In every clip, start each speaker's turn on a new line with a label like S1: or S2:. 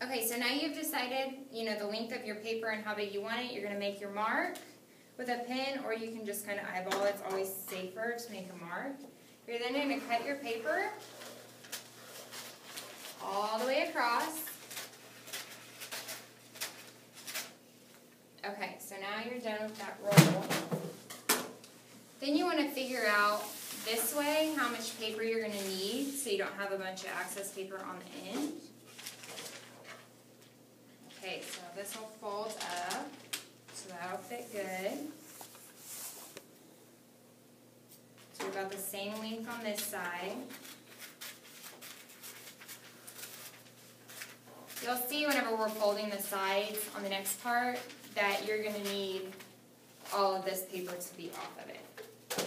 S1: Okay, so now you've decided, the length of your paper and how big you want it. You're going to make your mark with a pen, or you can just kind of eyeball it. It's always safer to make a mark. You're then going to cut your paper all the way across. Okay, so now you're done with that roll. Then you want to figure out this way how much paper you're going to need so you don't have a bunch of excess paper on the end. Okay, so this will fold up, so that'll fit good. So we've got the same length on this side. You'll see whenever we're folding the sides on the next part that you're going to need all of this paper to be off of it,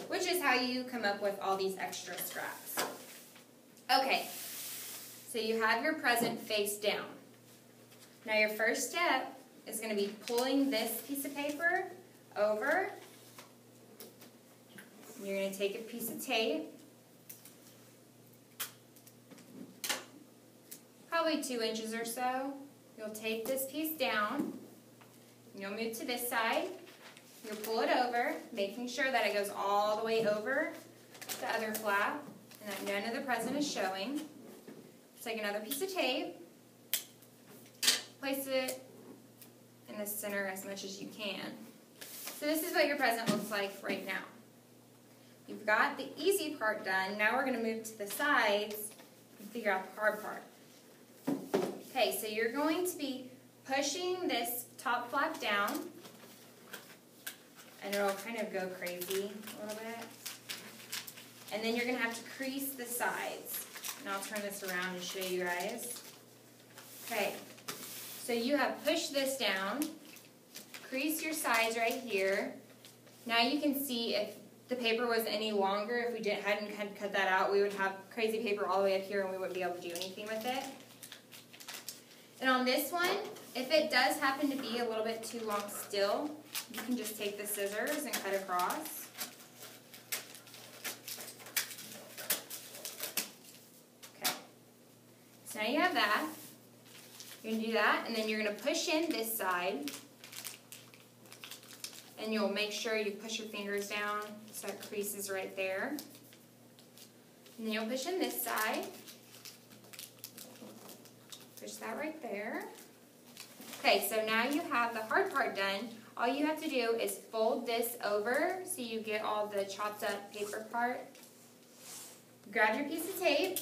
S1: which is how you come up with all these extra scraps. Okay, so you have your present face down. Now your first step is going to be pulling this piece of paper over. You're going to take a piece of tape, probably 2 inches or so. You'll take this piece down, and you'll move to this side. You'll pull it over, making sure that it goes all the way over the other flap, and that none of the present is showing. Take another piece of tape, place it in the center as much as you can. So this is what your present looks like right now. You've got the easy part done. Now we're going to move to the sides and figure out the hard part. Okay, so you're going to be pushing this top flap down, and it'll kind of go crazy a little bit. And then you're going to have to crease the sides. And I'll turn this around and show you guys. Okay, so you have pushed this down, crease your sides right here. Now you can see if the paper was any longer, if we hadn't cut that out, we would have crazy paper all the way up here and we wouldn't be able to do anything with it. And on this one, if it does happen to be a little bit too long still, you can just take the scissors and cut across. Okay. So now you have that. You're going to do that, and then you're going to push in this side. And you'll make sure you push your fingers down so it creases right there. And then you'll push in this side. Push that right there. Okay, so now you have the hard part done. All you have to do is fold this over so you get all the chopped up paper part. Grab your piece of tape.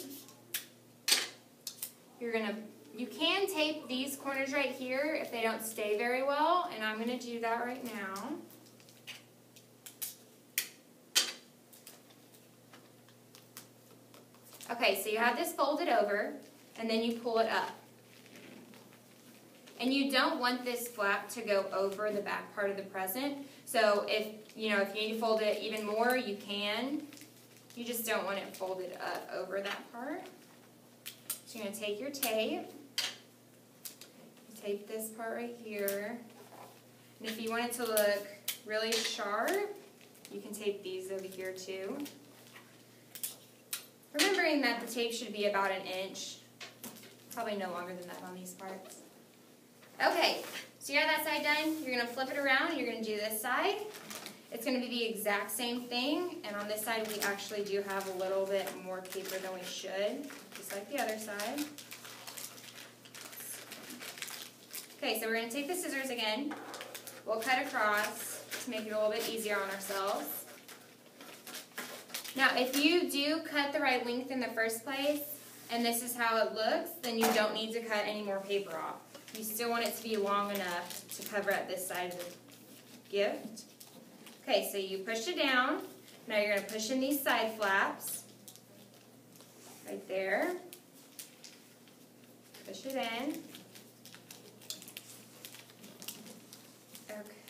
S1: You can tape these corners right here if they don't stay very well, and I'm going to do that right now. Okay, so you have this folded over, and then you pull it up. And you don't want this flap to go over the back part of the present. So if you need to fold it even more, you can. You just don't want it folded up over that part. So you're going to take your tape. Tape this part right here. And if you want it to look really sharp, you can tape these over here too. Remembering that the tape should be about 1 inch. Probably no longer than that on these parts. Okay, so you have that side done. You're going to flip it around and you're going to do this side. It's going to be the exact same thing, and on this side we actually do have a little bit more paper than we should, just like the other side. Okay, so we're going to take the scissors again. We'll cut across to make it a little bit easier on ourselves. Now, if you do cut the right length in the first place, and this is how it looks, then you don't need to cut any more paper off. You still want it to be long enough to cover up this side of the gift. Okay, so you pushed it down. Now you're going to push in these side flaps. Right there. Push it in. Okay.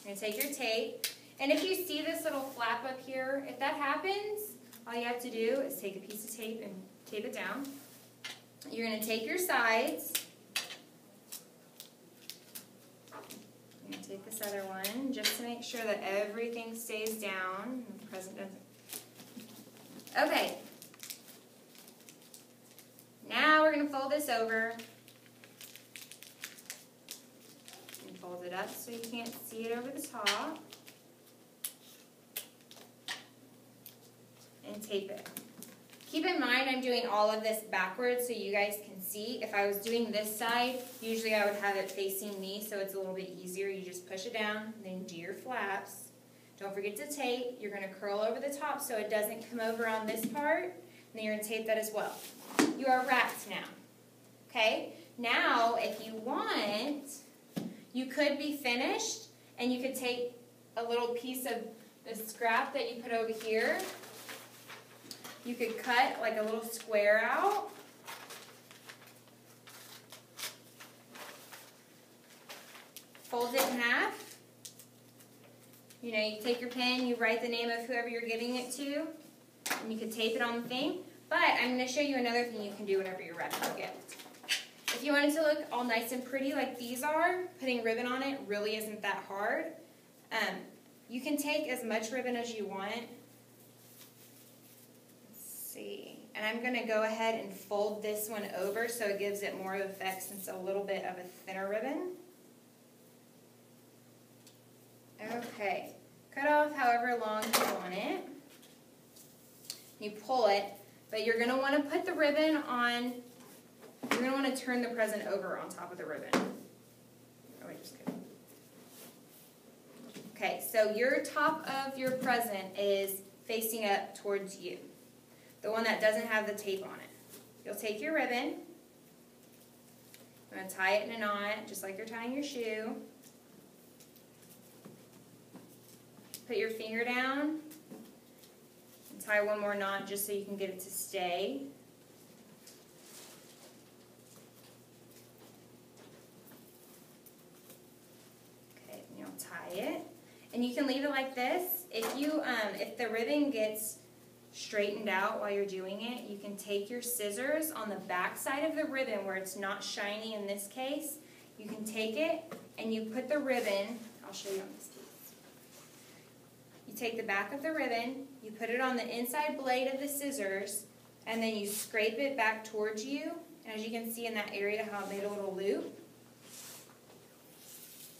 S1: You're going to take your tape. And if you see this little flap up here, if that happens, all you have to do is take a piece of tape and tape it down. You're going to take your sides. You're going to take this other one just to make sure that everything stays down. The present doesn't. Okay. Now we're going to fold this over. fold it up so you can't see it over the top. And tape it. Keep in mind I'm doing all of this backwards so you guys can see. If I was doing this side, usually I would have it facing me so it's a little bit easier. You just push it down, then do your flaps. Don't forget to tape. You're going to curl over the top so it doesn't come over on this part. And then you're going to tape that as well. You are wrapped now. Okay? Now, if you want, you could be finished and you could take a little piece of the scrap that you put over here. You could cut like a little square out. Fold it in half. You know, you take your pen, you write the name of whoever you're giving it to, and you can tape it on the thing. But I'm going to show you another thing you can do whenever you're wrapping your gift. If you want it to look all nice and pretty like these are, putting ribbon on it really isn't that hard. You can take as much ribbon as you want. Let's see. And I'm going to go ahead and fold this one over so it gives it more effect since it's a little bit of a thinner ribbon. Okay, cut off however long you want it. You pull it, but you're going to want to put the ribbon on, you're going to want to turn the present over on top of the ribbon. Oh, wait, just kidding. Okay, so your top of your present is facing up towards you. The one that doesn't have the tape on it. You'll take your ribbon, you're going to tie it in a knot, just like you're tying your shoe. Put your finger down and tie one more knot just so you can get it to stay. Okay, and you'll tie it. And you can leave it like this. If the ribbon gets straightened out while you're doing it, you can take your scissors on the back side of the ribbon where it's not shiny in this case. You can take it and you put the ribbon, I'll show you on this piece. You take the back of the ribbon, you put it on the inside blade of the scissors, and then you scrape it back towards you. And as you can see in that area how it made a little loop,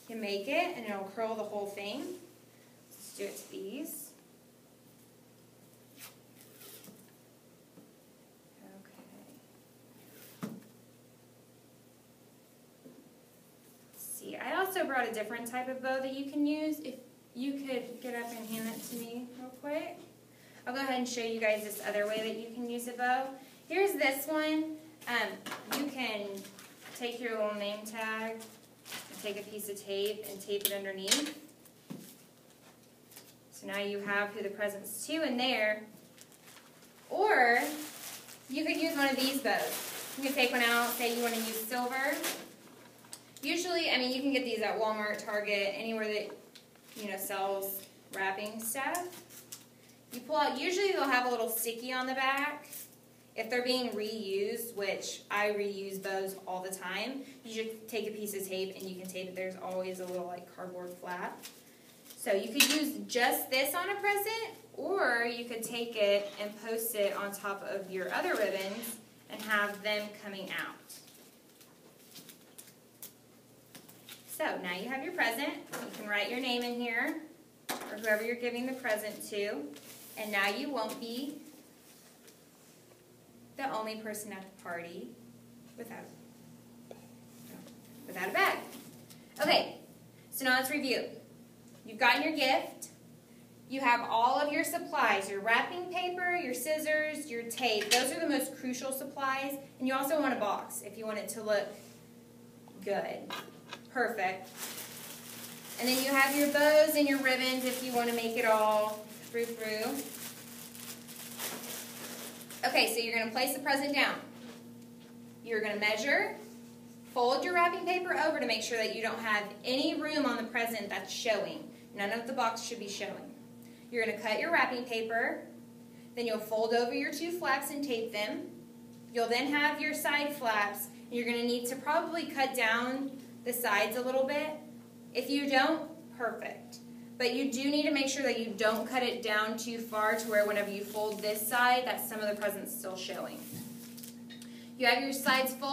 S1: you can make it and it'll curl the whole thing. Let's do it to these. Okay. Let's see, I also brought a different type of bow that you can use. If you could get up and hand that to me real quick. I'll go ahead and show you guys this other way that you can use a bow. Here's this one. You can take your little name tag and take a piece of tape and tape it underneath. So now you have who the present's to in there. Or you could use one of these bows. You can take one out, say you want to use silver. Usually, I mean, you can get these at Walmart, Target, anywhere that sells wrapping stuff. You pull out, usually they'll have a little sticky on the back. If they're being reused, which I reuse bows all the time, you should take a piece of tape and you can tape it. There's always a little like cardboard flap. So you could use just this on a present, or you could take it and post it on top of your other ribbons and have them coming out. So now you have your present. You can write your name in here, or whoever you're giving the present to. And now you won't be the only person at the party without a bag. Okay, so now let's review. You've gotten your gift. You have all of your supplies, your wrapping paper, your scissors, your tape. Those are the most crucial supplies. And you also want a box if you want it to look good. Perfect. And then you have your bows and your ribbons if you want to make it all through. Okay, so you're going to place the present down. You're going to measure, fold your wrapping paper over to make sure that you don't have any room on the present that's showing. None of the box should be showing. You're going to cut your wrapping paper, then you'll fold over your two flaps and tape them. You'll then have your side flaps, and you're going to need to probably cut down the sides a little bit. If you don't, perfect. But you do need to make sure that you don't cut it down too far to where whenever you fold this side, that some of the present's still showing. You have your sides folded.